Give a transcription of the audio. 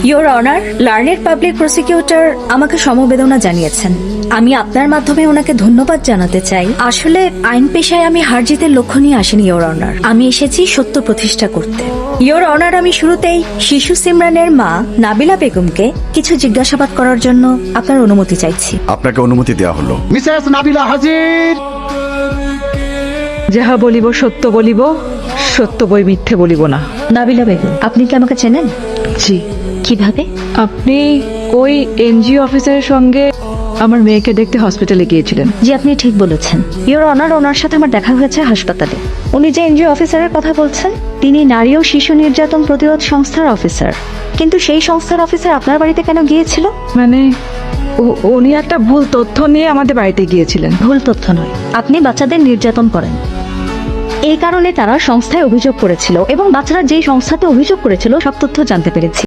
Your honour, learned public prosecutor আমাকে সমবেদনা জানিয়েছেন। আমি আপনার মাধ্যমে ওনাকে ধন্যবাদ জানাতে চাই। আসলে আইন পেশায় আমি হার জিতের লক্ষ্য নিয়ে আসিনি ইয়োর অনার, আমি এসেছি সত্য প্রতিষ্ঠা করতে। ইয়োর অনার, আমি শুরুতেই শিশু সিমরানের মা নাবিলা বেগমকে কিছু জিজ্ঞাসাবাদ করার জন্য আপনার অনুমতি চাইছি। আপনাকে অনুমতি দেওয়া হলো। মিসেস নাবিলা হাজির। যাহা বলিব সত্য বলিব, সত্য বই মিথ্যে বলিব না। নাবিলা বেগম, আপনি কি আমাকে চেনেন? জি। কিভাবে? আপনি ওই এনজিও অফিসারের সঙ্গে আমার মেয়েকে দেখতে হসপিটালে গিয়েছিলেন। জি, আপনি ঠিক বলেছেন। ইয়োর অনার, ওনার সাথে আমার দেখা হয়েছে হাসপাতালে। উনি যে এনজিও অফিসারের কথা বলছেন, তিনি নারী ও শিশু নির্যাতন প্রতিরোধ সংস্থার অফিসার। কিন্তু সেই সংস্থার অফিসার আপনার বাড়িতে কেন গিয়েছিল? মানে উনি একটা ভুল তথ্য নিয়ে আমাদের বাড়িতে গিয়েছিলেন। ভুল তথ্য নয়, আপনি বাচ্চাদের নির্যাতন করেন, এই কারণে তারা সংস্থায় অভিযোগ করেছিল এবং বাচ্চারা যেই সংস্থাতে অভিযোগ করেছিল সব তথ্য জানতে পেরেছি।